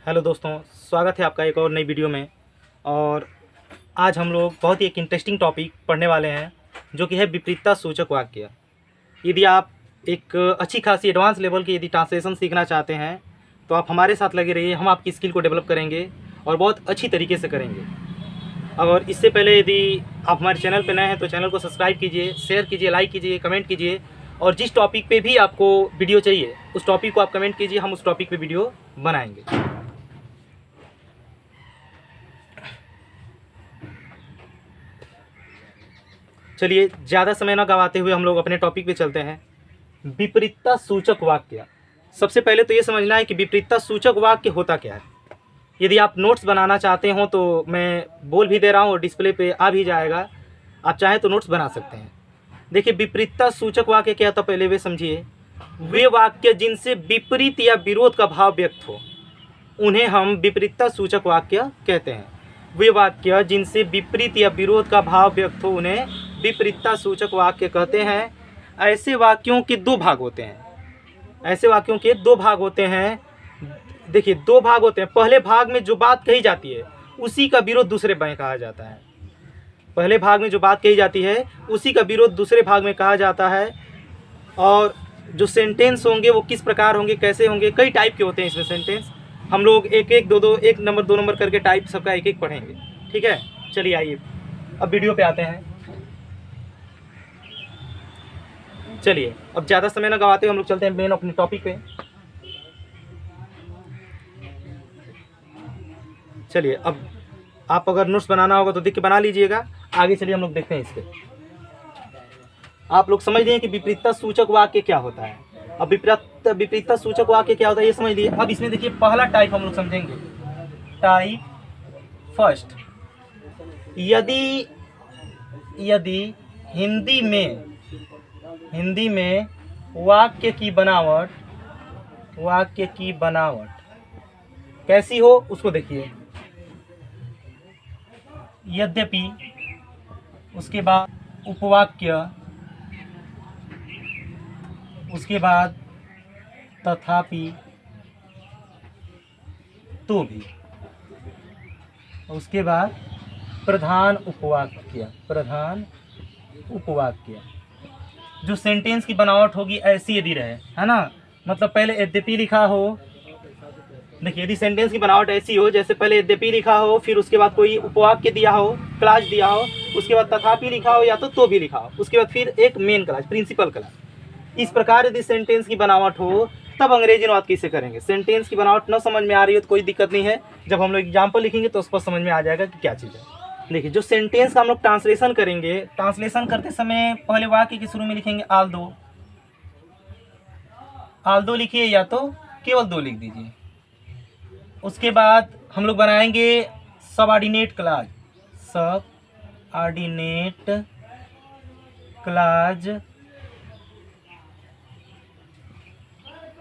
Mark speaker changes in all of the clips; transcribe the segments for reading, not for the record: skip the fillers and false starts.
Speaker 1: Hello दोस्तों, स्वागत है आपका एक और नई वीडियो में। और आज हम लोग बहुत ही एक इंटरेस्टिंग टॉपिक पढ़ने वाले हैं जो कि है विपरीतता सूचक वाक्य। यदि आप एक अच्छी खासी एडवांस लेवल की यदि ट्रांसलेशन सीखना चाहते हैं तो आप हमारे साथ लगे रहिए। हम आपकी स्किल को डेवलप करेंगे और बहुत अच्छी तरीके से करेंगे। और इससे पहले यदि आप हमारे चैनल पर नए हैं तो चैनल को सब्सक्राइब कीजिए, शेयर कीजिए, लाइक कीजिए, कमेंट कीजिए। और जिस टॉपिक पे भी आपको वीडियो चाहिए उस टॉपिक को आप कमेंट कीजिए, हम उस टॉपिक पे वीडियो बनाएंगे। चलिए ज़्यादा समय ना गवाते हुए हम लोग अपने टॉपिक पे चलते हैं। विपरीतता सूचक वाक्य। सबसे पहले तो ये समझना है कि विपरीतता सूचक वाक्य होता क्या है। यदि आप नोट्स बनाना चाहते हो तो मैं बोल भी दे रहा हूँ और डिस्प्ले पे आ भी जाएगा, आप चाहें तो नोट्स बना सकते हैं। देखिए, विपरीतता सूचक वाक्य क्या था पहले वे समझिए। वे वाक्य जिनसे विपरीत या विरोध का भाव व्यक्त हो उन्हें हम विपरीतता सूचक वाक्य कहते हैं। वे वाक्य जिनसे विपरीत या विरोध का भाव व्यक्त हो उन्हें विपरीतता सूचक वाक्य कहते हैं। ऐसे वाक्यों के दो भाग होते हैं। ऐसे वाक्यों के दो भाग होते हैं। देखिए, दो भाग होते हैं। पहले भाग में जो बात कही जाती है उसी का विरोध दूसरे में कहा जाता है। पहले भाग में जो बात कही जाती है उसी का विरोध दूसरे भाग में कहा जाता है। और जो सेंटेंस होंगे वो किस प्रकार होंगे, कैसे होंगे, कई टाइप के होते हैं इसमें सेंटेंस। हम लोग एक एक दो दो, एक नंबर दो नंबर करके टाइप सबका एक एक पढ़ेंगे, ठीक है। चलिए आइए अब वीडियो पे आते हैं। चलिए अब ज़्यादा समय ना गवाते हम लोग चलते हैं मेन अपने टॉपिक पे। चलिए अब आप अगर नोट्स बनाना होगा तो देख के बना लीजिएगा। आगे चलिए हम लोग देखते हैं इस पे। आप लोग समझ लिए कि विपरीतता सूचक वाक्य क्या होता है। अब विपरीतता सूचक वाक्य क्या होता है ये समझ लिए। अब इसमें देखिए पहला टाइप हम लोग समझेंगे। टाइप फर्स्ट, यदि हिंदी में वाक्य की बनावट कैसी हो उसको देखिए। यद्यपि, उसके बाद उपवाक्य, उसके बाद तथापि, तो भी, उसके बाद प्रधान उपवाक्य। जो सेंटेंस की बनावट होगी ऐसी यदि रहे, है ना, मतलब पहले यद्यपि लिखा हो। देखिए, यदि सेंटेंस की बनावट ऐसी हो जैसे पहले यद्यपि लिखा हो, फिर उसके बाद कोई उपवाक्य दिया हो, क्लास दिया हो, उसके बाद तथापि लिखा हो या तो भी लिखा हो, उसके बाद फिर एक मेन क्लास, प्रिंसिपल क्लास। इस प्रकार यदि सेंटेंस की बनावट हो तब अंग्रेजी अनुवाद किसे करेंगे। सेंटेंस की बनावट न समझ में आ रही हो तो कोई दिक्कत नहीं है, जब हम लोग एग्जाम्पल लिखेंगे तो उस पर समझ में आ जाएगा कि क्या चीज़ है। देखिए, जो सेंटेंस का हम लोग ट्रांसलेशन करेंगे, ट्रांसलेशन करते समय पहले वाक्य के शुरू में लिखेंगे आल्दो लिखिए या तो केवल दो लिख दीजिए। उसके बाद हम लोग बनाएंगे सबऑर्डिनेट क्लाज, और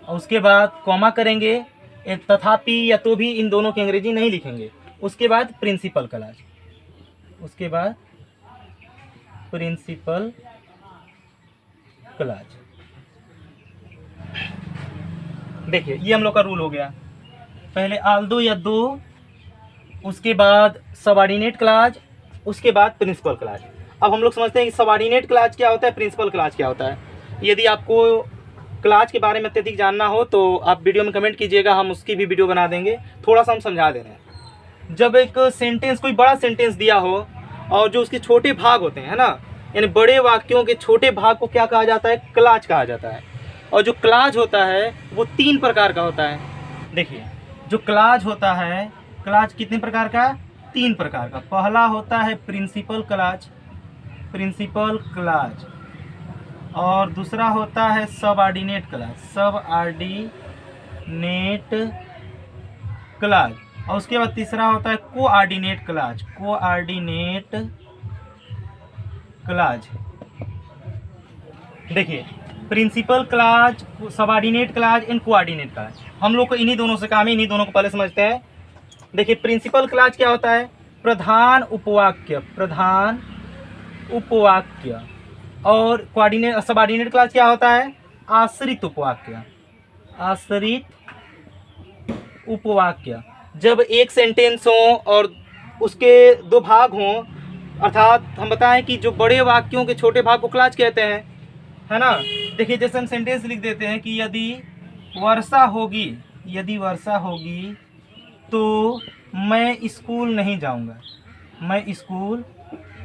Speaker 1: उसके बाद कॉमा करेंगे। एक तथापि या तो भी, इन दोनों की अंग्रेजी नहीं लिखेंगे। उसके बाद प्रिंसिपल क्लाज। देखिए, ये हम लोग का रूल हो गया। पहले आल्दो या दो, उसके बाद सबऑर्डिनेट क्लाज, उसके बाद प्रिंसिपल क्लाज। अब हम लोग समझते हैं कि सबऑर्डिनेट क्लाज क्या होता है, प्रिंसिपल क्लाज क्या होता है। यदि आपको क्लाज के बारे में अत्यधिक जानना हो तो आप वीडियो में कमेंट कीजिएगा, हम उसकी भी वीडियो बना देंगे। थोड़ा सा हम समझा दे रहे हैं। जब एक सेंटेंस, कोई बड़ा सेंटेंस दिया हो और जो उसके छोटे भाग होते हैं, है ना, यानी बड़े वाक्यों के छोटे भाग को क्या कहा जाता है, क्लाज कहा जाता है। और जो क्लाज होता है वो तीन प्रकार का होता है। देखिए, जो क्लाज होता है, क्लाज कितने प्रकार का, तीन प्रकार का। पहला होता है प्रिंसिपल क्लाज, और दूसरा होता है सबऑर्डिनेट क्लाज, और उसके बाद तीसरा होता है कोऑर्डिनेट क्लाज। देखिए, principal clause, subordinate clause and coordinate clause, हम लोग को इन्हीं दोनों से काम है, इन्हीं दोनों को पहले समझते हैं। देखिए, प्रिंसिपल क्लाज क्या होता है, प्रधान उपवाक्य। और कोऑर्डिनेट, सबऑर्डिनेट क्लाज क्या होता है, आश्रित उपवाक्य। जब एक सेंटेंस हो और उसके दो भाग हों, अर्थात हम बताएं कि जो बड़े वाक्यों के छोटे भाग को क्लाज कहते हैं, है ना। देखिए जैसे हम सेंटेंस लिख देते हैं कि यदि वर्षा होगी तो मैं स्कूल नहीं जाऊंगा, मैं स्कूल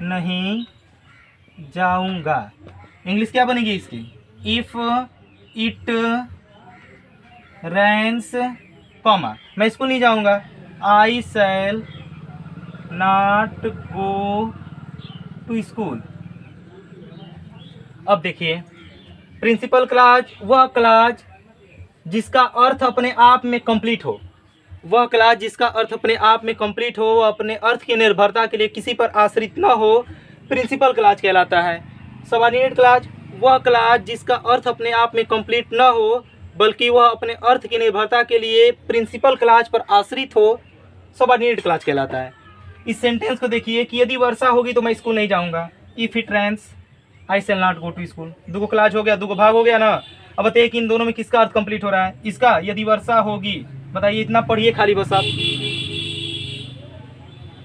Speaker 1: नहीं जाऊंगा। इंग्लिश क्या बनेगी इसकी? इफ इट रेन्स, कॉमा, मैं स्कूल नहीं जाऊंगा, I shall not go to school. अब देखिए प्रिंसिपल क्लाज वह क्लाज जिसका अर्थ अपने आप में कंप्लीट हो, वह क्लाज जिसका अर्थ अपने आप में कंप्लीट हो, वह अपने अर्थ की निर्भरता के लिए किसी पर आश्रित न हो, प्रिंसिपल क्लाज कहलाता है। सबऑर्डिनेट क्लाज वह क्लाज जिसका अर्थ अपने आप में कंप्लीट न हो बल्कि वह अपने अर्थ की निर्भरता के लिए प्रिंसिपल क्लाज पर आश्रित हो, सबऑर्डिनेट क्लाज कहलाता है। इस सेंटेंस को देखिए कि यदि वर्षा होगी तो मैं स्कूल नहीं जाऊंगा, if it rains I shall not go to school. दो क्लाज हो गया, दो भाग हो गया ना। अब बताइए कि इन दोनों में किसका अर्थ कंप्लीट हो रहा है? इसका। यदि वर्षा होगी, बताइए, इतना पढ़िए खाली बस आप,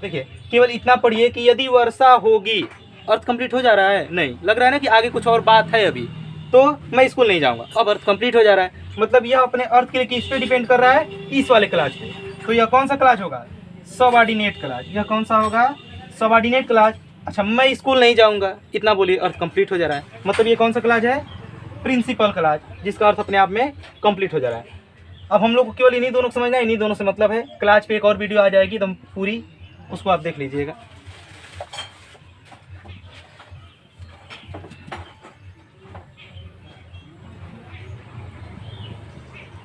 Speaker 1: देखिए केवल इतना पढ़िए कि यदि वर्षा होगी, अर्थ कंप्लीट हो जा रहा है? नहीं, लग रहा है ना कि आगे कुछ और बात है अभी, तो मैं स्कूल नहीं जाऊंगा। अब अर्थ कंप्लीट हो जा रहा है, मतलब यह अपने अर्थ के लिए किस पे डिपेंड कर रहा है? इस वाले क्लाज पे। तो यह कौन सा क्लाज होगा? Subordinate clause. यह कौन सा होगा? Subordinate clause. अच्छा, मैं स्कूल नहीं जाऊंगा, इतना बोलिए, अर्थ कंप्लीट हो जा रहा है, मतलब ये कौन सा क्लाज है? प्रिंसिपल क्लाज, जिसका अर्थ अपने आप में कंप्लीट हो जा रहा है। अब हम लोग को केवल इन्हीं दोनों को समझना है, इन्हीं दोनों से मतलब है। क्लाज पे एक और वीडियो आ जाएगी तो पूरी उसको आप देख लीजिएगा।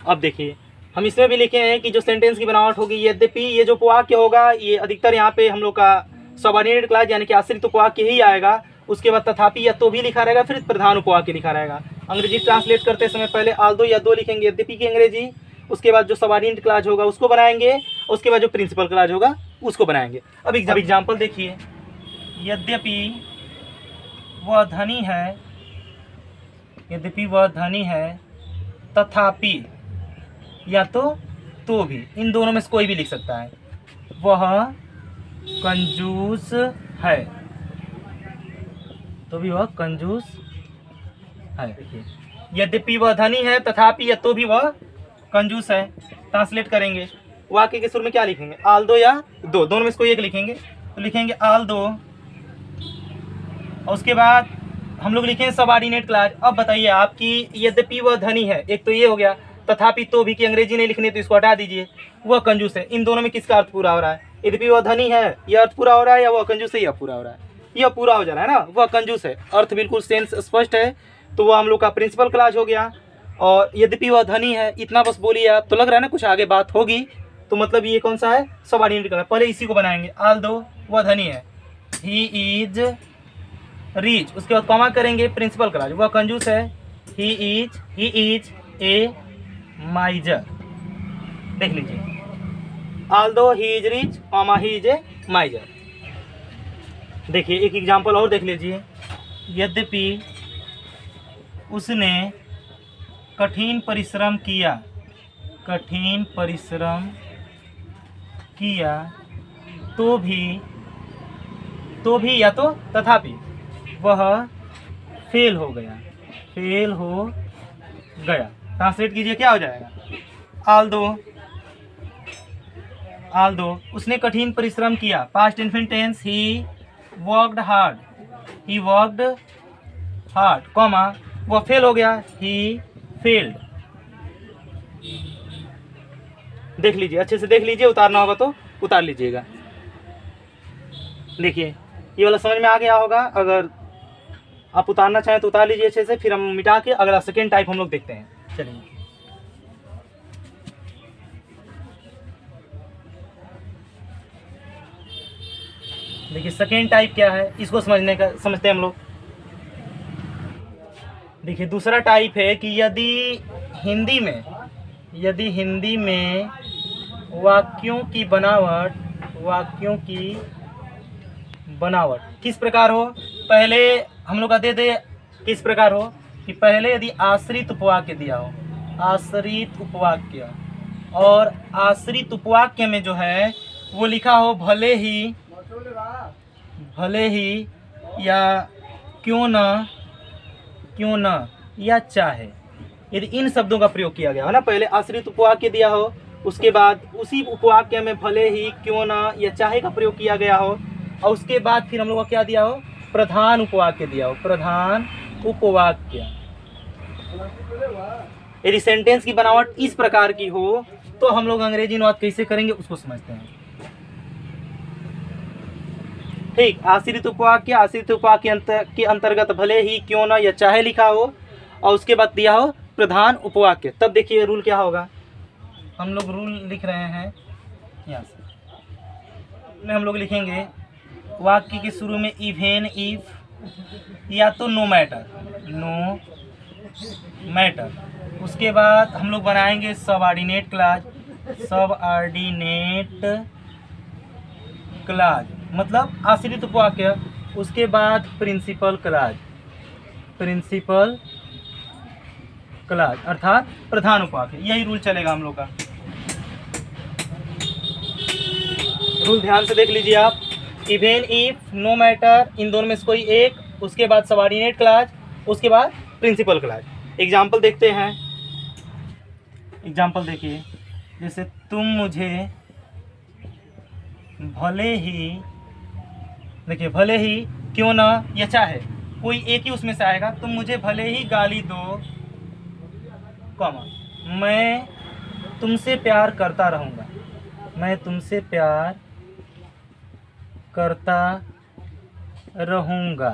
Speaker 1: अब देखिए हम इसमें भी लिखे हैं कि जो सेंटेंस की बनावट होगी, यद्यपि ये जो उपवाक्य होगा ये अधिकतर यहाँ पे हम लोग का सबऑर्डिनेट क्लाज यानी कि आश्रित उपवाक्य ही आएगा। उसके बाद तथापि या तो भी लिखा रहेगा, फिर प्रधान उपवाक्य लिखा रहेगा। अंग्रेजी ट्रांसलेट करते समय पहले आल्दो या दो लिखेंगे, यद्यपि की अंग्रेजी, उसके बाद जो सबऑर्डिनेट क्लाज होगा उसको बनाएंगे, उसके बाद जो प्रिंसिपल क्लाज होगा उसको बनाएंगे। अब एग्जाम्पल देखिए, यद्यपि वह धनी है, तथापि या तो भी, इन दोनों में से कोई भी लिख सकता है। वह कंजूस है, तो भी वह कंजूस है। देखिए, यद्यपि वह धनी है, तथापि या तो भी वह कंजूस है। ट्रांसलेट करेंगे, वाक्य के शुरू में क्या लिखेंगे? आल्दो या दो, दोनों में से कोई एक लिखेंगे, तो लिखेंगे आल्दो, और उसके बाद हम लोग लिखेंगे सबऑर्डिनेट क्लाज। अब बताइए आपकी, यद्यपि वह धनी है, एक तो ये हो गया, तथापि तो भी की अंग्रेजी नहीं लिखनी तो इसको हटा दीजिए। वह कंजूस है, इन दोनों में किसका अर्थ पूरा हो रहा है? यद्यपि वह धनी है, यह अर्थ पूरा हो रहा है, या वह कंजूस है, यह पूरा हो रहा है? यह पूरा हो जा रहा है ना, वह कंजूस है, अर्थ बिल्कुल सेंस स्पष्ट है, तो वह हम लोग का प्रिंसिपल क्लाज हो गया। और यद्यपि वह धनी है, इतना बस बोलिए आप, तो लग रहा है ना कुछ आगे बात होगी, तो मतलब ये कौन सा है? Subordinate clause. पहले इसी को बनाएंगे, आल्दो वह धनी है, ही इज रिच, उसके बाद कॉमा करेंगे, प्रिंसिपल क्लाज, वह कंजूस है, ही इज ए माइजर। देख लीजिए, Aldous he is rich, comma he is a माइजर। देखिए एक एग्जाम्पल और देख लीजिए, यद्यपि उसने कठिन परिश्रम किया तो भी या तो तथापि वह फेल हो गया। ट्रांसलेट कीजिए, क्या हो जाएगा? आल्दो उसने कठिन परिश्रम किया, past infinite tense, he worked hard, comma, वह फेल हो गया, ही फेल्ड। देख लीजिए, अच्छे से देख लीजिए, उतारना होगा तो उतार लीजिएगा। देखिए ये वाला समझ में आ गया होगा, अगर आप उतारना चाहें तो उतार लीजिए अच्छे से, फिर हम मिटा के अगला सेकेंड टाइप हम लोग देखते हैं। चलिए, देखिए सेकेंड टाइप क्या है, इसको समझते हैं हम लोग। देखिए दूसरा टाइप है कि यदि हिंदी में वाक्यों की बनावट किस प्रकार हो? पहले हम लोग का दे दे किस प्रकार हो कि पहले यदि आश्रित उपवाक्य दिया हो, और आश्रित उपवाक्य में जो है वो लिखा हो भले ही या क्यों न या चाहे, यदि इन शब्दों का प्रयोग किया गया हो ना, पहले आश्रित उपवाक्य दिया हो, उसके बाद उसी उपवाक्य में भले ही, क्यों न या चाहे का प्रयोग किया गया हो, और उसके बाद फिर हम लोग को क्या दिया हो, प्रधान उपवाक्य दिया हो, प्रधान उपवाक्य। यदि सेंटेंस की बनावट इस प्रकार की हो तो हम लोग अंग्रेजी अनुवाद कैसे करेंगे उसको समझते हैं। ठीक, आश्रित उपवाक्य के अंतर्गत भले ही, क्यों न या चाहे लिखा हो और उसके बाद दिया हो प्रधान उपवाक्य। तब देखिए रूल क्या होगा, हम लोग रूल लिख रहे हैं यहाँ से, हम लोग लिखेंगे वाक्य के शुरू में इवेन इफ या तो नो मैटर, उसके बाद हम लोग बनाएंगे सबऑर्डिनेट क्लाज मतलब आश्रित उपवाक्य, उसके बाद प्रिंसिपल क्लाज अर्थात प्रधान उपवाक्य। यही रूल चलेगा हम लोग का। रूल ध्यान से देख लीजिए आप, इवेन इफ, नो मैटर, इन दोनों में से कोई एक, उसके बाद सबऑर्डिनेट क्लाज, उसके बाद प्रिंसिपल क्लाज। एग्जाम्पल देखते हैं, एग्जाम्पल देखिए, जैसे तुम मुझे भले ही, देखिए भले ही, क्यों ना या चाहे, कोई एक ही उसमें से आएगा। तुम मुझे भले ही गाली दो, कॉमा, मैं तुमसे प्यार करता रहूँगा, मैं तुमसे प्यार करता रहूँगा।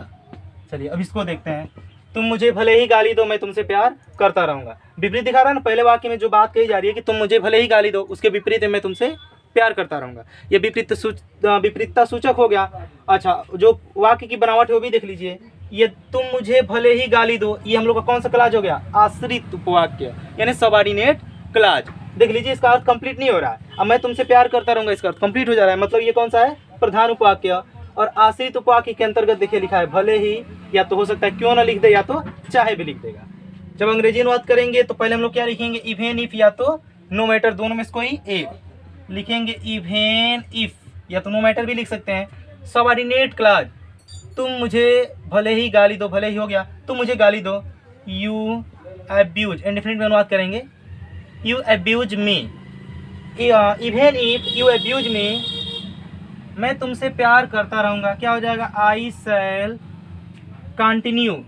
Speaker 1: चलिए अब इसको देखते हैं, तुम मुझे भले ही गाली दो, मैं तुमसे प्यार करता रहूँगा। विपरीत दिखा रहा है ना, पहले वाक्य में जो बात कही जा रही है कि तुम मुझे भले ही गाली दो, उसके विपरीत में मैं तुमसे प्यार करता रहूँगा। ये विपरीतता सूचक हो गया। अच्छा, जो वाक्य की बनावट है वो भी देख लीजिए, ये तुम मुझे भले ही गाली दो, ये हम लोग का कौन सा क्लाज हो गया, आश्रित उपवाक्य यानी सबऑर्डिनेट क्लाज। देख लीजिए इसका अर्थ कंप्लीट नहीं हो रहा है। अब मैं तुमसे प्यार करता रहूँगा, इसका अर्थ कंप्लीट हो जा रहा है, मतलब ये कौन सा है, प्रधान उपवाक्य। और आश्रित उपवाक्य के अंतर्गत देखिए लिखा है भले ही, या तो हो सकता है क्यों ना लिख दे, या तो चाहे भी लिख देगा। जब अंग्रेजी अनुवाद करेंगे तो पहले हम लोग क्या लिखेंगे, इवेन इफ या तो नो मैटर, दोनों में से कोई एक लिखेंगे। इवेन इफ या तो नो मैटर भी लिख सकते हैं। सबऑर्डिनेट क्लाज, तुम मुझे भले ही गाली दो, भले ही हो गया, तुम मुझे गाली दो। यू अब्यूज, इंडेफिनिट में अनुवाद करेंगे, you abuse me. Even if you abuse me, मैं तुमसे प्यार करता रहूँगा, क्या हो जाएगा, I shall continue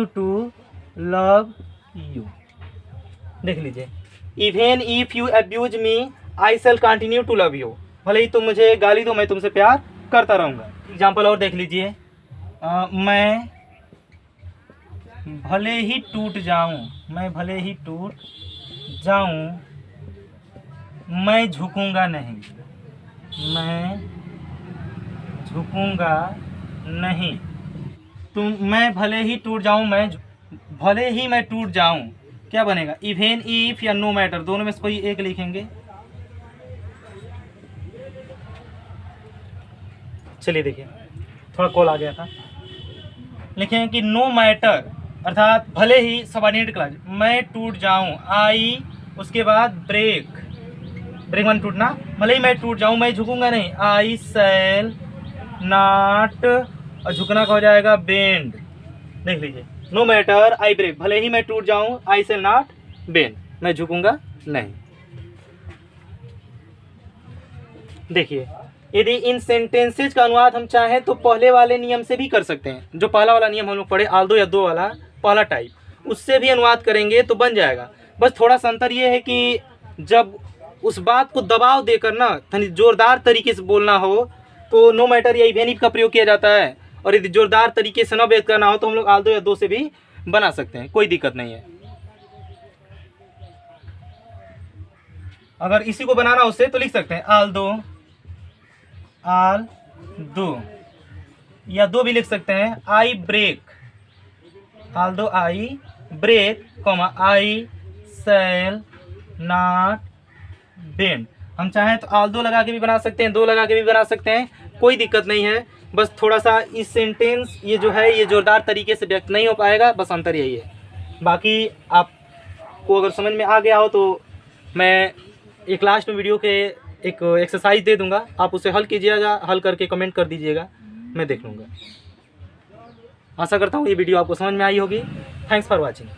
Speaker 1: to love you. देख लीजिए, even if you abuse me I shall continue to love you, भले ही तुम मुझे गाली दो, मैं तुमसे प्यार करता रहूँगा। एग्जाम्पल और देख लीजिए, मैं भले ही टूट जाऊँ, मैं भले ही टूट जाऊँ, मैं झुकूंगा नहीं, मैं झुकूंगा नहीं। मैं भले ही टूट जाऊं, भले ही मैं टूट जाऊं, क्या बनेगा, इवेन इफ या नो मैटर, दोनों में से कोई एक लिखेंगे। चलिए देखिए, थोड़ा कॉल आ गया था, लिखेंगे कि नो मैटर अर्थात भले ही सबऑर्डिनेट क्लाज, मैं टूट जाऊं, आई, उसके बाद ब्रेक मान टूटना, भले ही मैं टूट जाऊं, मैं झुकूंगा नहीं, आई शैल नॉट, और झुकना का हो जाएगा बेंड। देख लीजिए, नो मैटर आई ब्रेक, भले ही मैं टूट जाऊं, आई शैल नॉट बेंड, मैं झुकूंगा नहीं। देखिए, यदि इन सेंटेंसेज का अनुवाद हम चाहें तो पहले वाले नियम से भी कर सकते हैं, जो पहला वाला नियम हम लोग पढ़े, आल्दो या दो वाला पहला टाइप, उससे भी अनुवाद करेंगे तो बन जाएगा। बस थोड़ा सा अंतर ये है कि जब उस बात को दबाव देकर ना जोरदार तरीके से बोलना हो तो नो मैटर या इवेन इफ का प्रयोग किया जाता है, और यदि जोरदार तरीके से न व्यक्त करना हो तो हम लोग आल्दो या दो से भी बना सकते हैं, कोई दिक्कत नहीं है। अगर इसी को बनाना उससे तो लिख सकते हैं आल्दो, आल दो, या दो भी लिख सकते हैं, I break, although I break, comma I shall not bend. हम चाहें तो आल्दो लगा के भी बना सकते हैं, दो लगा के भी बना सकते हैं, कोई दिक्कत नहीं है। बस थोड़ा सा इस सेंटेंस ये जो है ये जोरदार तरीके से व्यक्त नहीं हो पाएगा, बस अंतर यही है। बाकी आप आपको अगर समझ में आ गया हो तो मैं एक लास्ट में वीडियो के एक एक्सरसाइज दे दूंगा, आप उसे हल कीजिएगा, हल करके कमेंट कर दीजिएगा, मैं देख लूँगा। आशा करता हूँ ये वीडियो आपको समझ में आई होगी। Thanks for watching.